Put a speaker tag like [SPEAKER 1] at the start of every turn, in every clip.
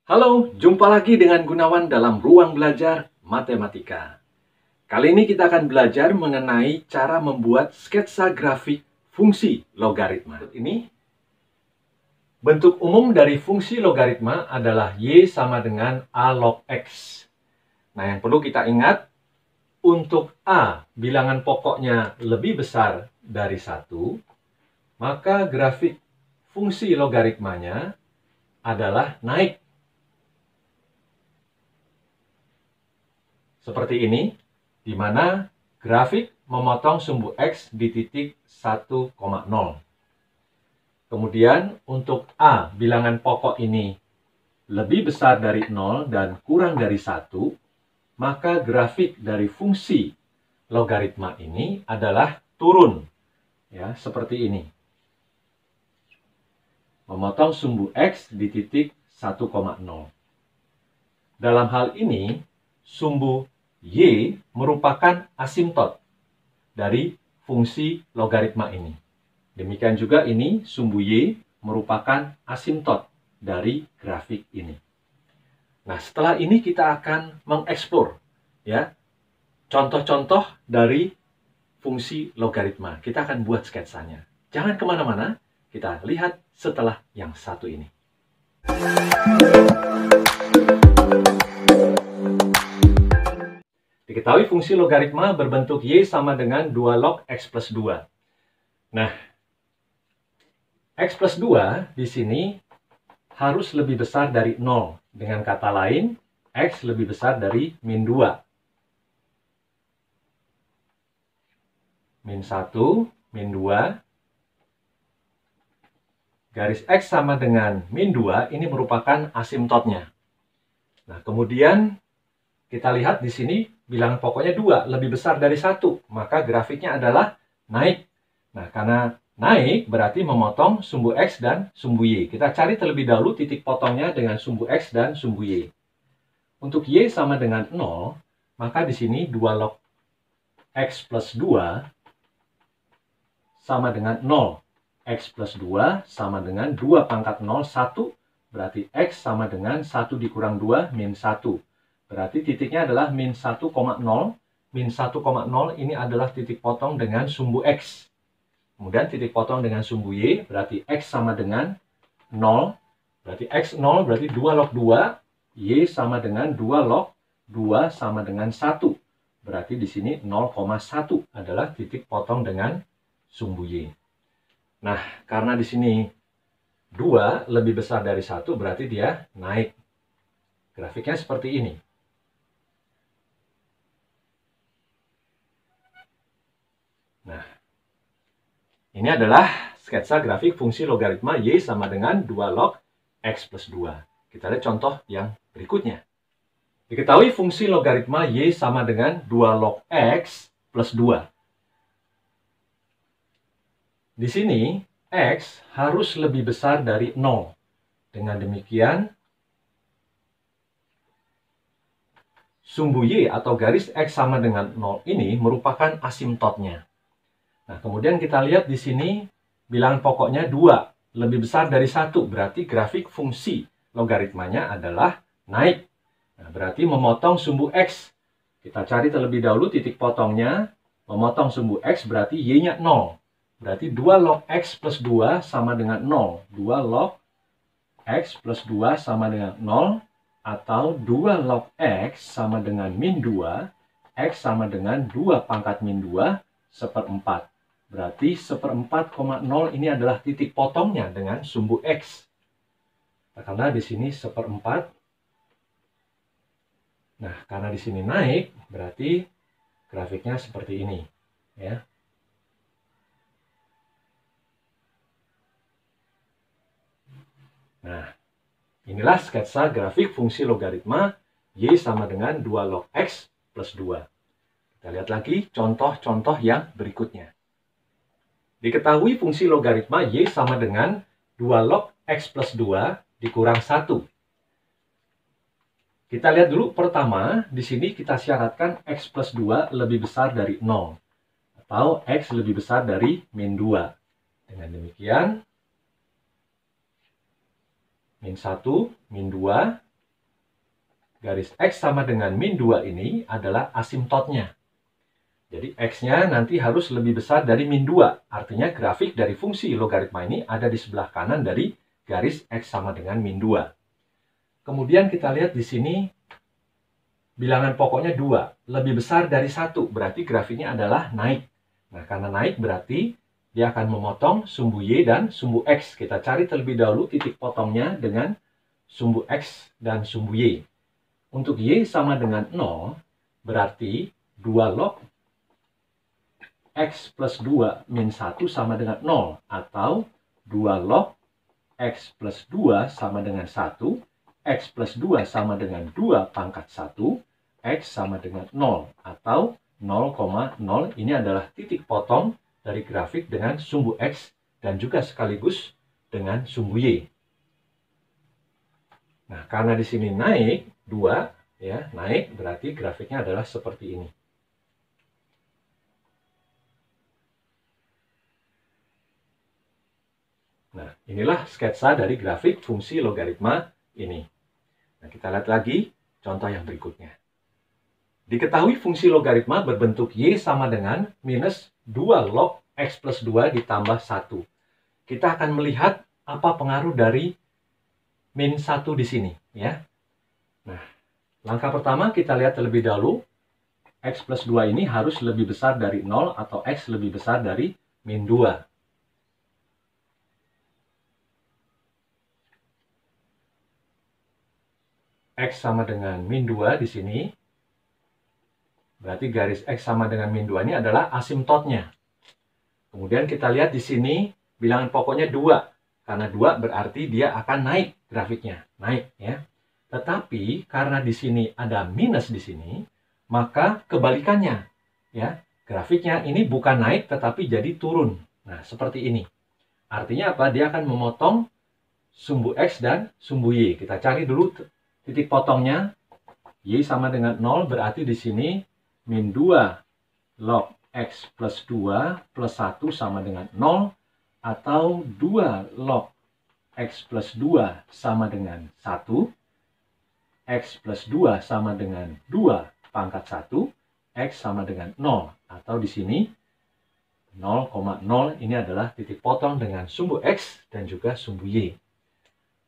[SPEAKER 1] Halo, jumpa lagi dengan Gunawan dalam Ruang Belajar Matematika. Kali ini kita akan belajar mengenai cara membuat sketsa grafik fungsi logaritma. Ini bentuk umum dari fungsi logaritma adalah Y sama dengan A log X. Nah, yang perlu kita ingat, untuk A bilangan pokoknya lebih besar dari 1, maka grafik fungsi logaritmanya adalah naik. Seperti ini, di mana grafik memotong sumbu X di titik 1,0. Kemudian untuk A, bilangan pokok ini lebih besar dari 0 dan kurang dari 1, maka grafik dari fungsi logaritma ini adalah turun. Ya, seperti ini. Memotong sumbu X di titik 1,0. Dalam hal ini, sumbu Y merupakan asimtot dari fungsi logaritma ini. Demikian juga ini, sumbu Y merupakan asimtot dari grafik ini. Nah, setelah ini kita akan mengeksplor ya, contoh-contoh dari fungsi logaritma. Kita akan buat sketsanya. Jangan kemana-mana, kita lihat setelah yang satu ini. Diketahui fungsi logaritma berbentuk Y sama dengan 2 log X plus 2. Nah, X plus 2 di sini harus lebih besar dari 0. Dengan kata lain, X lebih besar dari min 2. Min 1, min 2. Garis X sama dengan min 2, ini merupakan asimtotnya. Nah, kemudian kita lihat di sini bilangan pokoknya 2, lebih besar dari 1. Maka grafiknya adalah naik. Nah, karena naik berarti memotong sumbu X dan sumbu Y. Kita cari terlebih dahulu titik potongnya dengan sumbu X dan sumbu Y. Untuk Y sama dengan 0, maka di sini 2 log X plus 2 sama dengan 0. X plus 2 sama dengan 2 pangkat 0, 1. Berarti X sama dengan 1 dikurang 2, min 1. Berarti titiknya adalah min 1,0. Min 1,0 ini adalah titik potong dengan sumbu X. Kemudian titik potong dengan sumbu Y, berarti X sama dengan 0. Berarti X 0, berarti 2 log 2. Y sama dengan 2 log 2 sama dengan 1. Berarti di sini 0,1 adalah titik potong dengan sumbu Y. Nah, karena di sini 2 lebih besar dari 1, berarti dia naik. Grafiknya seperti ini. Nah, ini adalah sketsa grafik fungsi logaritma Y sama dengan 2 log X plus 2. Kita lihat contoh yang berikutnya. Diketahui fungsi logaritma Y sama dengan 2 log X plus 2. Di sini, X harus lebih besar dari 0. Dengan demikian, sumbu Y atau garis X sama dengan 0 ini merupakan asimtotnya. Nah, kemudian kita lihat di sini bilangan pokoknya 2, lebih besar dari 1. Berarti grafik fungsi logaritmanya adalah naik. Nah, berarti memotong sumbu X. Kita cari terlebih dahulu titik potongnya. Memotong sumbu X berarti Y-nya 0. Berarti 2 log X plus 2 sama dengan 0. 2 log X plus 2 sama dengan 0. Atau 2 log X sama dengan min 2. X sama dengan 2 pangkat min 2 seperempat. Berarti 1/4,0 ini adalah titik potongnya dengan sumbu X. Karena di sini 1/4. Nah, karena di sini naik, berarti grafiknya seperti ini. Ya. Nah, inilah sketsa grafik fungsi logaritma Y sama dengan 2 log X plus 2. Kita lihat lagi contoh-contoh yang berikutnya. Diketahui fungsi logaritma Y sama dengan 2 log X plus 2 dikurang 1. Kita lihat dulu pertama, di sini kita syaratkan X plus 2 lebih besar dari 0. Atau X lebih besar dari min 2. Dengan demikian, min 1, min 2, garis X sama dengan min 2 ini adalah asimtotnya. Jadi X-nya nanti harus lebih besar dari min 2. Artinya grafik dari fungsi logaritma ini ada di sebelah kanan dari garis X sama dengan min 2. Kemudian kita lihat di sini bilangan pokoknya 2. Lebih besar dari 1. Berarti grafiknya adalah naik. Nah, karena naik berarti dia akan memotong sumbu Y dan sumbu X. Kita cari terlebih dahulu titik potongnya dengan sumbu X dan sumbu Y. Untuk Y sama dengan 0, berarti 2 log X plus 2 min 1 sama dengan 0. Atau 2 log X plus 2 sama dengan 1. X plus 2 sama dengan 2 pangkat 1. X sama dengan 0. Atau 0,0 ini adalah titik potong dari grafik dengan sumbu X dan juga sekaligus dengan sumbu Y. Nah, karena di sini naik 2, ya, naik berarti grafiknya adalah seperti ini. Nah, inilah sketsa dari grafik fungsi logaritma ini. Nah, kita lihat lagi contoh yang berikutnya. Diketahui fungsi logaritma berbentuk Y sama dengan minus 2 log X plus 2 ditambah 1. Kita akan melihat apa pengaruh dari min 1 di sini, ya. Nah, langkah pertama kita lihat terlebih dahulu. X plus 2 ini harus lebih besar dari 0 atau X lebih besar dari min 2. X sama dengan min 2 di sini. Berarti garis X sama dengan min 2 ini adalah asimtotnya. Kemudian kita lihat di sini bilangan pokoknya 2. Karena 2 berarti dia akan naik grafiknya. Naik, ya. Tetapi karena di sini ada minus di sini, maka kebalikannya, ya. Grafiknya ini bukan naik tetapi jadi turun. Nah, seperti ini. Artinya apa? Dia akan memotong sumbu X dan sumbu Y. Kita cari dulu titik potongnya. Y sama dengan 0 berarti di sini min 2 log X plus 2 plus 1 sama dengan 0. Atau 2 log X plus 2 sama dengan 1. X plus 2 sama dengan 2 pangkat 1. X sama dengan 0. Atau di sini 0,0 ini adalah titik potong dengan sumbu X dan juga sumbu Y.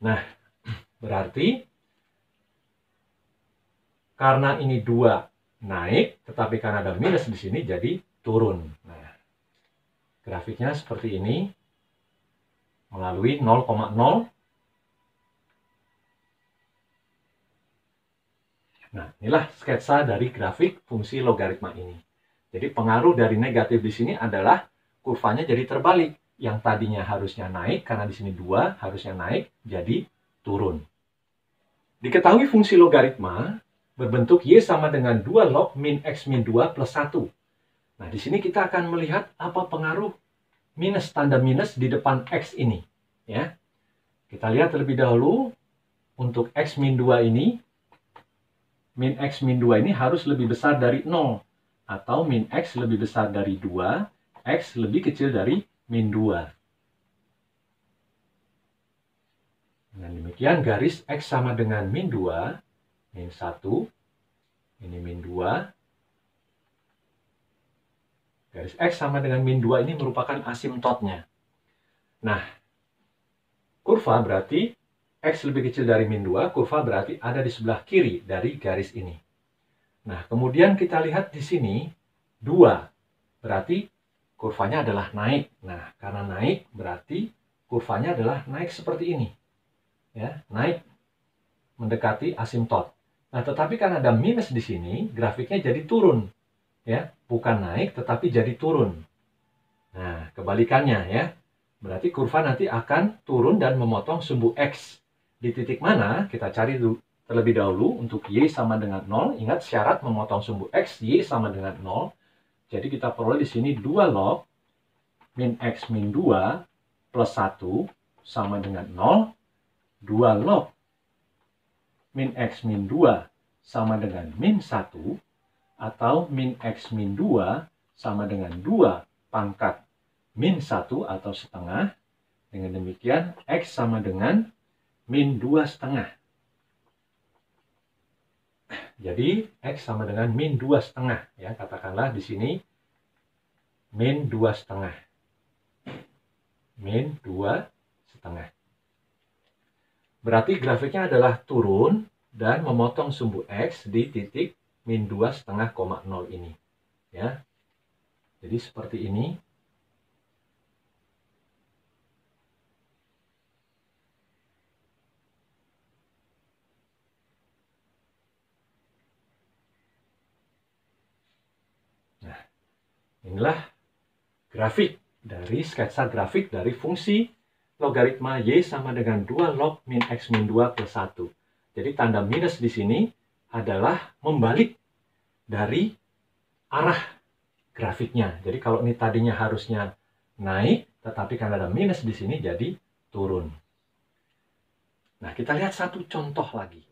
[SPEAKER 1] Nah, berarti karena ini 2 naik, tetapi karena ada minus di sini jadi turun. Nah, grafiknya seperti ini melalui 0,0. Nah, inilah sketsa dari grafik fungsi logaritma ini. Jadi pengaruh dari negatif di sini adalah kurvanya jadi terbalik. Yang tadinya harusnya naik, karena di sini 2 harusnya naik, jadi turun. Diketahui fungsi logaritma berbentuk Y sama dengan 2 log min X min 2 plus 1. Nah, di sini kita akan melihat apa pengaruh minus, tanda minus di depan X ini. Ya. Kita lihat terlebih dahulu, untuk X min 2 ini, min X min 2 ini harus lebih besar dari 0. Atau min X lebih besar dari 2, X lebih kecil dari min 2. Dengan demikian, garis X sama dengan min 2, min 1, ini min 2. Garis X sama dengan min 2 ini merupakan asimtotnya. Nah, kurva berarti X lebih kecil dari min 2, kurva berarti ada di sebelah kiri dari garis ini. Nah, kemudian kita lihat di sini 2, berarti kurvanya adalah naik. Nah, karena naik berarti kurvanya adalah naik seperti ini. Ya, naik mendekati asimtot. Nah, tetapi karena ada minus di sini, grafiknya jadi turun. Ya, bukan naik tetapi jadi turun. Nah, kebalikannya ya. Berarti kurva nanti akan turun dan memotong sumbu X. Di titik mana? Kita cari dulu terlebih dahulu untuk Y sama dengan 0. Ingat syarat memotong sumbu X, Y sama dengan 0. Jadi kita peroleh di sini 2 log min X min 2 plus 1 sama dengan 0. 2 log min X min 2 sama dengan min 1. Atau min X min 2 sama dengan 2 pangkat min 1 atau setengah. Dengan demikian, X sama dengan min 2 setengah. Jadi X sama dengan min 2,5 ya. Katakanlah di sini min 2,5. Min 2,5. Berarti grafiknya adalah turun dan memotong sumbu X di titik min 2,5,0 ini. Ya. Jadi seperti ini. Nah, inilah grafik dari sketsa grafik dari fungsi logaritma Y sama dengan 2 log min X min 2 plus 1. Jadi tanda minus di sini adalah membalik dari arah grafiknya. Jadi kalau ini tadinya harusnya naik, tetapi karena ada minus di sini jadi turun. Nah, kita lihat satu contoh lagi.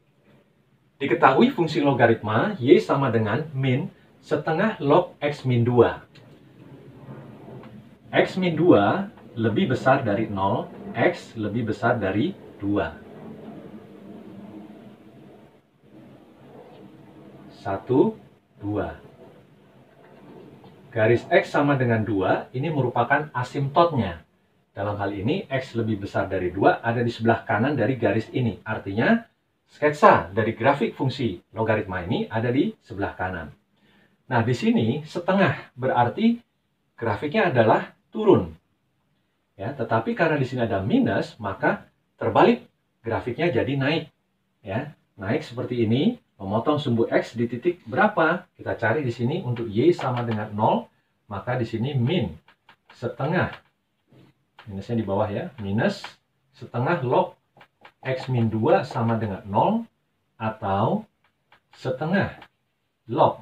[SPEAKER 1] Diketahui fungsi logaritma Y sama dengan min setengah log X min 2. X min 2 lebih besar dari 0, X lebih besar dari 2. 1, 2. Garis X sama dengan 2, ini merupakan asimtotnya. Dalam hal ini, X lebih besar dari 2 ada di sebelah kanan dari garis ini. Artinya, sketsa dari grafik fungsi logaritma ini ada di sebelah kanan. Nah, di sini setengah berarti grafiknya adalah turun. Ya, tetapi karena di sini ada minus, maka terbalik grafiknya jadi naik. Ya, naik seperti ini, memotong sumbu X di titik berapa? Kita cari di sini untuk Y sama dengan 0, maka di sini min setengah, minusnya di bawah ya, minus setengah log X min 2 sama dengan 0, atau setengah log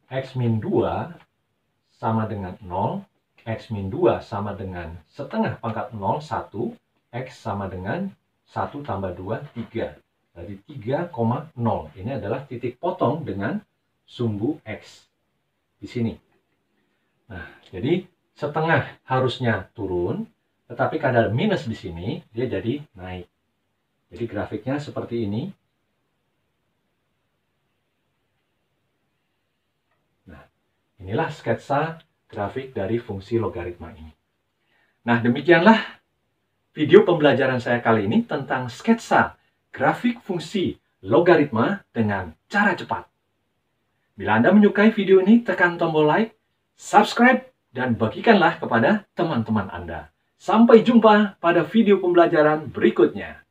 [SPEAKER 1] X min 2 sama dengan 0, X min 2 sama dengan setengah pangkat 0, 1, X sama dengan 1 tambah 2, 3. Jadi 3,0. Ini adalah titik potong dengan sumbu X. Di sini. Nah, jadi setengah harusnya turun, tetapi karena minus di sini, dia jadi naik. Jadi grafiknya seperti ini. Nah, inilah sketsa grafik dari fungsi logaritma ini. Nah, demikianlah video pembelajaran saya kali ini tentang sketsa grafik fungsi logaritma dengan cara cepat. Bila Anda menyukai video ini, tekan tombol like, subscribe, dan bagikanlah kepada teman-teman Anda. Sampai jumpa pada video pembelajaran berikutnya.